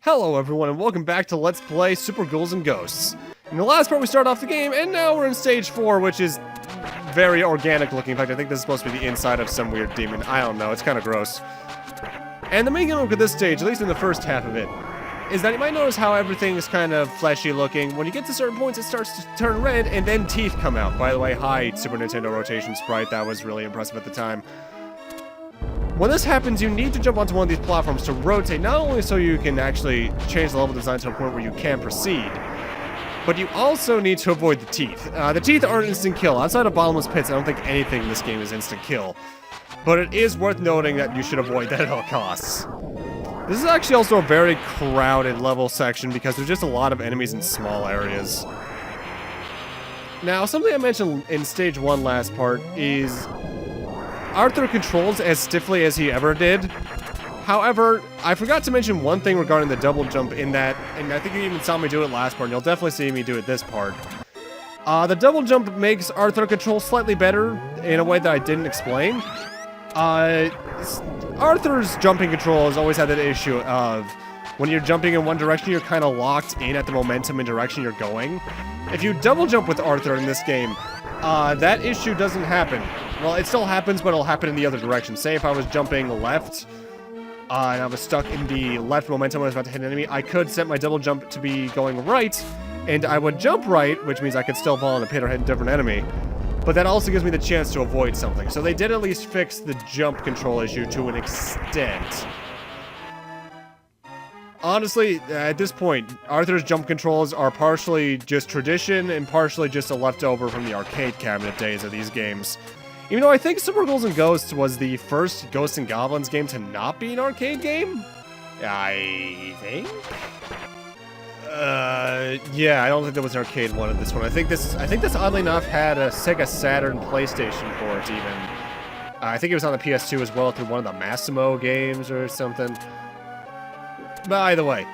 Hello everyone and welcome back to Let's Play Super Ghouls and Ghosts. In the last part we started off the game and now we're in stage 4, which is very organic looking. In fact, I think this is supposed to be the inside of some weird demon. I don't know, it's kind of gross. And the main gimmick of this stage, at least in the first half of it, is that you might notice how everything is kind of fleshy looking. When you get to certain points it starts to turn red and then teeth come out. By the way, hi Super Nintendo rotation sprite, that was really impressive at the time. When this happens, you need to jump onto one of these platforms to rotate, not only so you can actually change the level design to a point where you can proceed, but you also need to avoid the teeth. The teeth aren't instant kill. Outside of bottomless pits, I don't think anything in this game is instant kill. But it is worth noting that you should avoid that at all costs. This is actually also a very crowded level section because there's just a lot of enemies in small areas. Now, something I mentioned in stage 1 last part is Arthur controls as stiffly as he ever did. However, I forgot to mention one thing regarding the double jump in that, and I think you even saw me do it last part, and you'll definitely see me do it this part. The double jump makes Arthur control slightly better in a way that I didn't explain. Arthur's jumping control has always had that issue of when you're jumping in one direction, you're kind of locked in at the momentum and direction you're going. If you double jump with Arthur in this game, that issue doesn't happen. Well, it still happens, but it'll happen in the other direction. Say if I was jumping left, and I was stuck in the left momentum when I was about to hit an enemy, I could set my double jump to be going right, and I would jump right, which means I could still fall in a pit or hit a different enemy. But that also gives me the chance to avoid something. So they did at least fix the jump control issue to an extent. Honestly, at this point, Arthur's jump controls are partially just tradition and partially just a leftover from the arcade cabinet days of these games. Even though I think Super Ghouls and Ghosts was the first Ghosts and Goblins game to not be an arcade game? I think? Yeah, I don't think there was an arcade one in this one. I think this oddly enough had a Sega Saturn PlayStation for it even. I think it was on the PS2 as well through one of the Massimo games or something. But either way,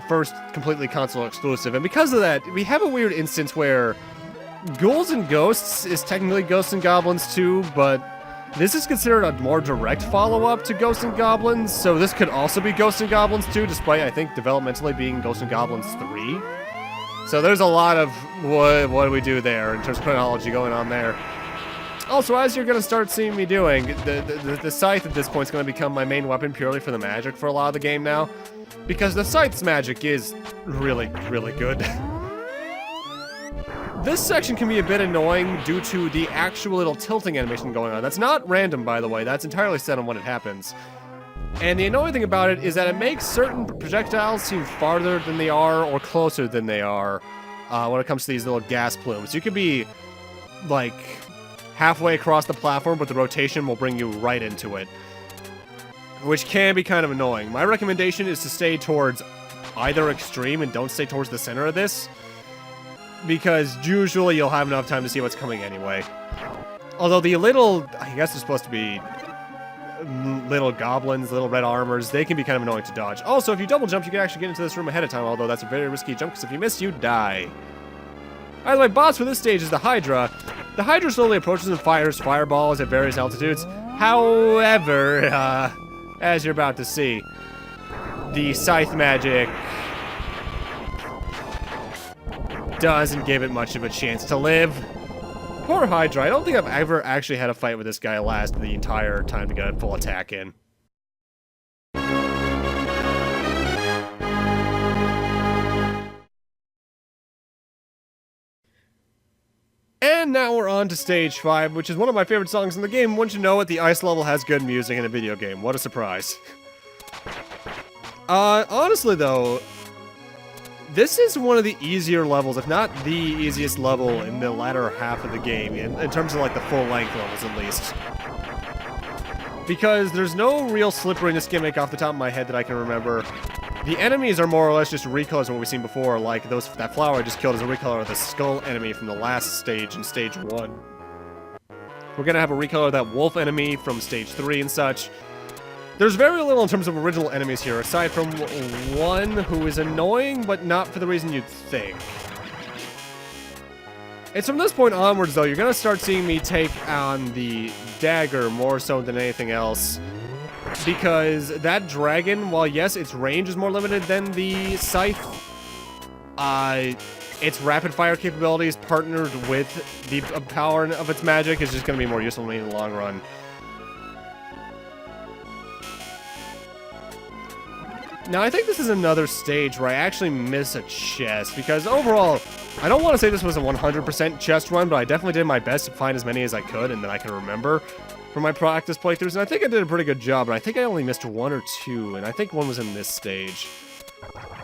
first completely console exclusive. And because of that, we have a weird instance where Ghouls and Ghosts is technically Ghosts and Goblins 2, but this is considered a more direct follow-up to Ghosts and Goblins, so this could also be Ghosts and Goblins 2, despite, I think, developmentally being Ghosts and Goblins 3. So there's a lot of what do we do there in terms of chronology going on there. Also, as you're going to start seeing me doing, the scythe at this point is going to become my main weapon purely for the magic for a lot of the game now, because the scythe's magic is really, really good. This section can be a bit annoying due to the actual little tilting animation going on. That's not random, by the way. That's entirely set on when it happens. And the annoying thing about it is that it makes certain projectiles seem farther than they are or closer than they are when it comes to these little gas plumes. You could be, like, halfway across the platform, but the rotation will bring you right into it, which can be kind of annoying. My recommendation is to stay towards either extreme and don't stay towards the center of this, because usually you'll have enough time to see what's coming anyway. Although the little, I guess they're supposed to be little goblins, little red armors, they can be kind of annoying to dodge. Also, if you double jump, you can actually get into this room ahead of time, although that's a very risky jump, because if you miss, you die. Either way, boss for this stage is the Hydra. The Hydra slowly approaches and fires fireballs at various altitudes. However, as you're about to see, the scythe magic doesn't give it much of a chance to live. Poor Hydra. I don't think I've ever actually had a fight with this guy last the entire time to get a full attack in. And now we're on to stage 5, which is one of my favorite songs in the game. Once you know it, the ice level has good music in a video game. What a surprise. Honestly though, this is one of the easier levels, if not the easiest level in the latter half of the game, in terms of like the full-length levels at least. Because there's no real slipperiness gimmick off the top of my head that I can remember. The enemies are more or less just recolors of what we've seen before, like that flower I just killed is a recolor of the skull enemy from the last stage in stage 1. We're gonna have a recolor of that wolf enemy from stage 3 and such. There's very little in terms of original enemies here, aside from one who is annoying, but not for the reason you'd think. It's from this point onwards, though, you're going to start seeing me take on the dagger more so than anything else. because that dragon, while yes, its range is more limited than the scythe, its rapid fire capabilities partnered with the power of its magic is just going to be more useful to me in the long run. Now, I think this is another stage where I actually miss a chest, because overall, I don't want to say this was a 100% chest run, but I definitely did my best to find as many as I could and that I can remember from my practice playthroughs, and I think I did a pretty good job, and I think I only missed 1 or 2, and I think one was in this stage.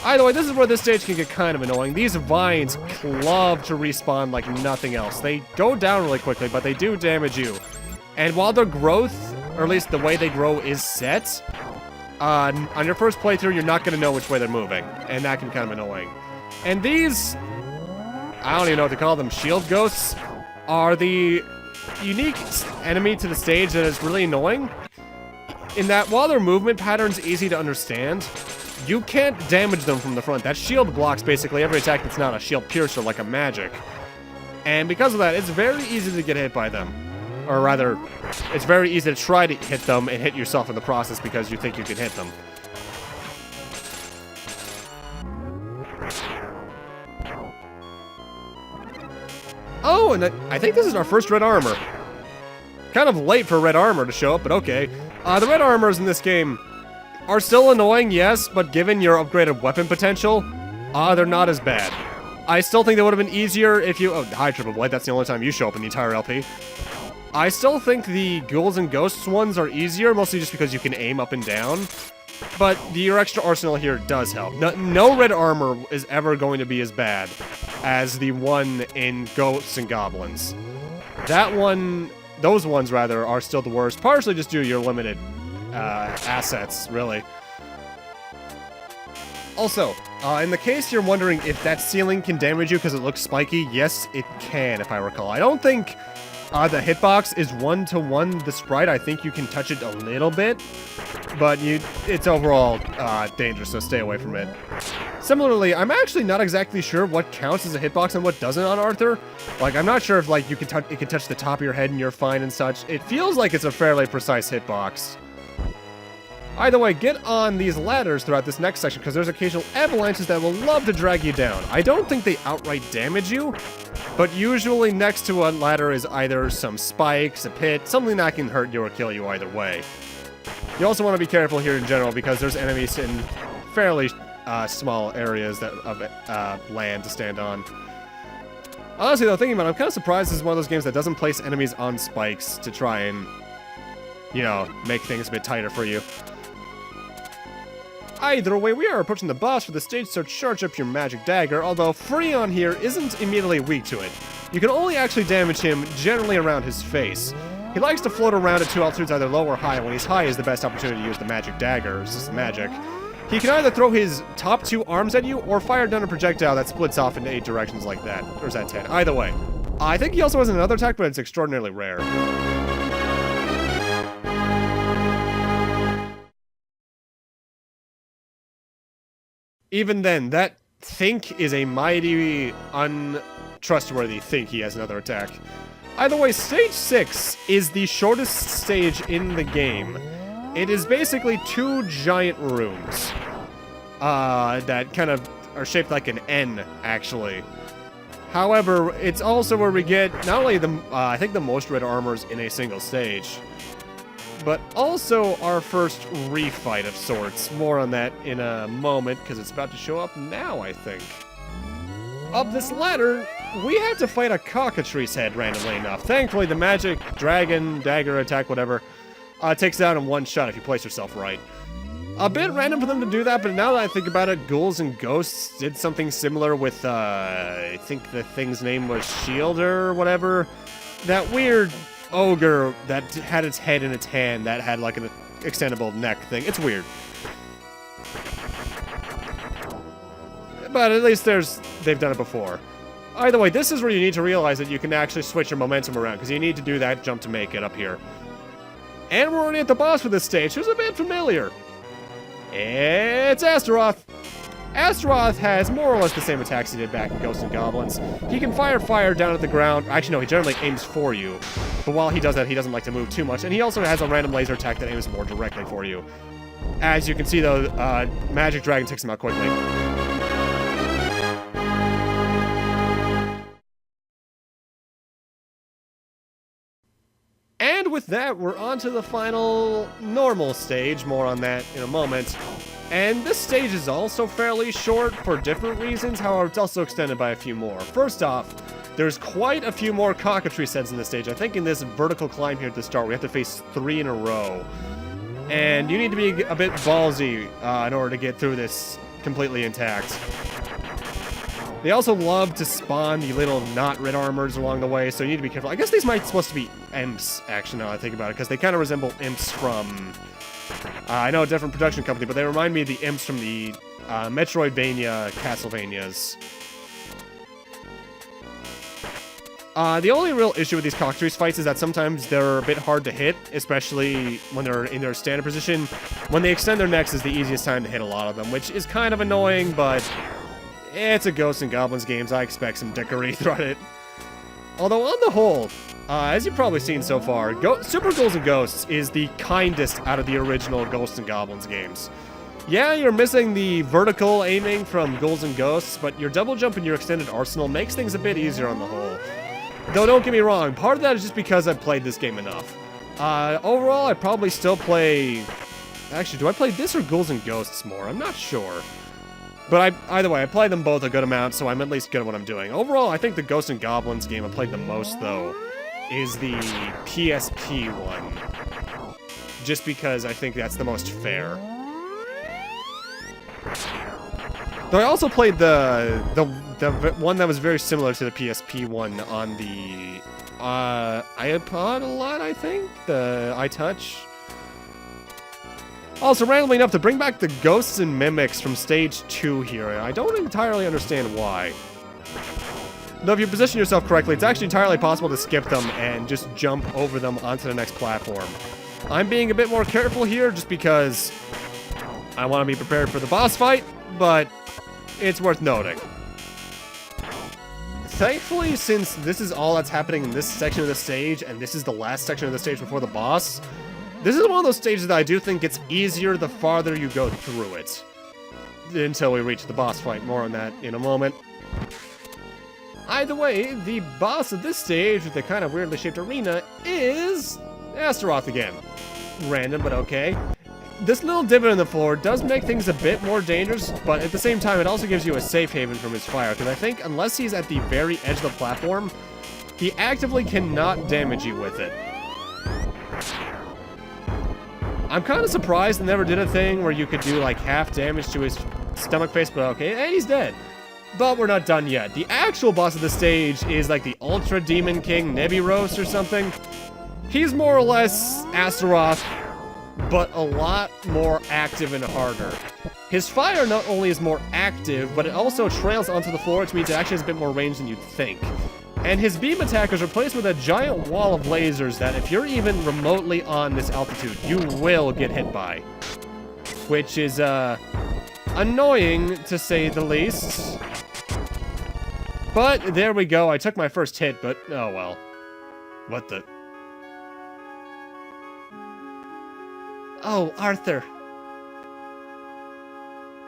Either way, this is where this stage can get kind of annoying. These vines love to respawn like nothing else. They go down really quickly, but they do damage you. And while their growth, or at least the way they grow, is set, on your first playthrough, you're not going to know which way they're moving, and that can be kind of annoying. And these, I don't even know what to call them, shield ghosts, are the unique enemy to the stage that is really annoying, in that while their movement pattern's easy to understand, you can't damage them from the front. That shield blocks basically every attack that's not a shield piercer like a magic. And because of that, it's very easy to get hit by them. Or rather, it's very easy to try to hit them and hit yourself in the process because you think you can hit them. Oh, and I think this is our first Red Armor. Kind of late for Red Armor to show up, but okay. The Red Armors in this game are still annoying, yes, but given your upgraded weapon potential, they're not as bad. I still think they would have been easier if you... Oh, hi, Triple Blade, that's the only time you show up in the entire LP. I still think the Ghouls and Ghosts ones are easier, mostly just because you can aim up and down. But your extra arsenal here does help. No Red Armor is ever going to be as bad as the one in Ghosts and Goblins. That one, those ones rather, are still the worst, partially just due to your limited assets, really. Also, in the case you're wondering if that ceiling can damage you because it looks spiky, yes, it can, if I recall. I don't think the hitbox is one-to-one the sprite. I think you can touch it a little bit, but it's overall dangerous, so stay away from it. Similarly, I'm actually not exactly sure what counts as a hitbox and what doesn't on Arthur. Like, I'm not sure if like it can touch the top of your head and you're fine and such. It feels like it's a fairly precise hitbox. Either way, get on these ladders throughout this next section, because there's occasional avalanches that will love to drag you down. I don't think they outright damage you, but usually next to a ladder is either some spikes, a pit, something that can hurt you or kill you either way. You also want to be careful here in general, because there's enemies in fairly small areas of land to stand on. Honestly, though, thinking about it, I'm kind of surprised this is one of those games that doesn't place enemies on spikes to try and, you know, make things a bit tighter for you. Either way, we are approaching the boss for the stage, so charge up your magic dagger, although Freon here isn't immediately weak to it. You can only actually damage him generally around his face. He likes to float around at 2 altitudes, either low or high. When he's high is the best opportunity to use the magic dagger, it's just magic. He can either throw his top 2 arms at you, or fire down a projectile that splits off into 8 directions like that. Or is that 10? Either way. I think he also has another attack, but it's extraordinarily rare. Even then, that think is a mighty untrustworthy think he has another attack. Either way, stage 6 is the shortest stage in the game. It is basically 2 giant rooms that kind of are shaped like an N, actually. However, it's also where we get not only I think the most Red Armors in a single stage, but also our first refight of sorts. More on that in a moment, because it's about to show up now, I think. Up this ladder, we have to fight a cockatrice head randomly enough. Thankfully, the magic dragon, dagger attack, whatever, takes it out in one shot if you place yourself right. A bit random for them to do that, but now that I think about it, Ghouls and Ghosts did something similar with, I think the thing's name was Shielder or whatever. That weird ogre that had its head in its hand that had like an extendable neck thing. It's weird. But at least they've done it before. Either way, this is where you need to realize that you can actually switch your momentum around, because you need to do that jump to make it up here. And we're already at the boss for this stage, who's a bit familiar. It's Astaroth. Astaroth has more or less the same attacks he did back in Ghosts and Goblins. He can fire fire down at the ground. Actually, no, he generally aims for you. But while he does that, he doesn't like to move too much. And he also has a random laser attack that aims more directly for you. As you can see, though, Magic Dragon takes him out quickly. And with that, we're on to the final normal stage. More on that in a moment. And this stage is also fairly short for different reasons, however, it's also extended by a few more. First off, there's quite a few more cockatry sets in this stage. I think in this vertical climb here at the start, we have to face 3 in a row. And you need to be a bit ballsy in order to get through this completely intact. They also love to spawn the little not Red Arremers along the way, so you need to be careful. I guess these might supposed to be imps, actually, now that I think about it, because they kind of resemble imps from... I know a different production company, but they remind me of the imps from the Metroidvania Castlevanias. The only real issue with these cockatrice fights is that sometimes they're a bit hard to hit, especially when they're in their standard position. When they extend their necks is the easiest time to hit a lot of them, which is kind of annoying, but it's a Ghosts and Goblins game, so I expect some dickery throughout it. Although, on the whole, as you've probably seen so far, Super Ghouls and Ghosts is the kindest out of the original Ghosts and Goblins games. Yeah, you're missing the vertical aiming from Ghouls and Ghosts, but your double jump and your extended arsenal makes things a bit easier on the whole. Though, don't get me wrong, part of that is just because I've played this game enough. Overall, I probably still play... Actually, do I play this or Ghouls and Ghosts more? I'm not sure. But either way, I play them both a good amount, so I'm at least good at what I'm doing. Overall, I think the Ghosts and Goblins game I played the most, though, is the PSP one. Just because I think that's the most fair. Though I also played the one that was very similar to the PSP one on the iPod a lot, I think? The iTouch? Also, randomly enough, to bring back the ghosts and mimics from stage 2 here, and I don't entirely understand why. Though if you position yourself correctly, it's actually entirely possible to skip them and just jump over them onto the next platform. I'm being a bit more careful here just because I want to be prepared for the boss fight, but it's worth noting. Thankfully, since this is all that's happening in this section of the stage, and this is the last section of the stage before the boss, this is one of those stages that I do think gets easier the farther you go through it. Until we reach the boss fight. More on that in a moment. Either way, the boss of this stage with the kind of weirdly shaped arena is Astaroth again. Random, but okay. This little divot in the floor does make things a bit more dangerous, but at the same time, it also gives you a safe haven from his fire, because I think unless he's at the very edge of the platform, he actively cannot damage you with it. I'm kind of surprised they never did a thing where you could do like half damage to his stomach face, but okay, and he's dead. But we're not done yet. The actual boss of the stage is like the Ultra Demon King Nebiros or something. He's more or less Astaroth, but a lot more active and harder. His fire not only is more active, but it also trails onto the floor, which means it actually has a bit more range than you'd think. And his beam attack is replaced with a giant wall of lasers that if you're even remotely on this altitude, you will get hit by. Which is, annoying, to say the least. But there we go, I took my first hit, but oh well. What the... Oh, Arthur.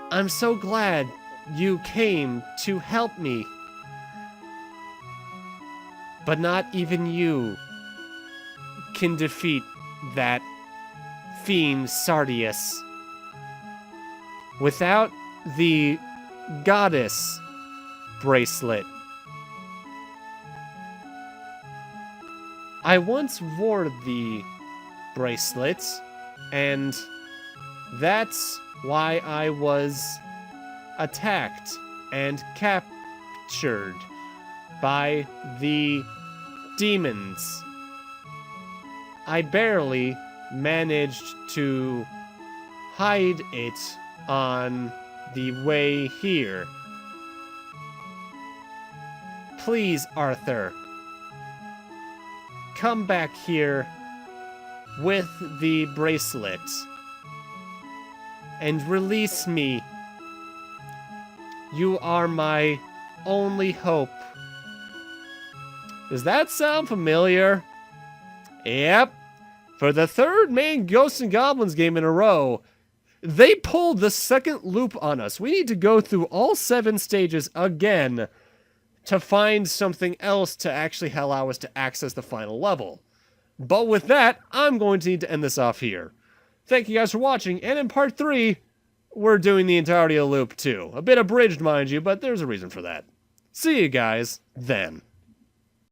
I'm so glad you came to help me. But not even you can defeat that fiend Sardius. Without the goddess bracelet. I once wore the bracelet, and that's why I was attacked and captured by the demons. I barely managed to hide it on the way here. Please, Arthur, come back here with the bracelet and release me You are my only hope. Does that sound familiar? Yep. For the third main Ghosts and Goblins game in a row, they pulled the second loop on us. We need to go through all 7 stages again to find something else to actually allow us to access the final level. But with that, I'm going to need to end this off here. Thank you guys for watching, and in part 3, we're doing the entirety of loop 2. A bit abridged, mind you, but there's a reason for that. See you guys then.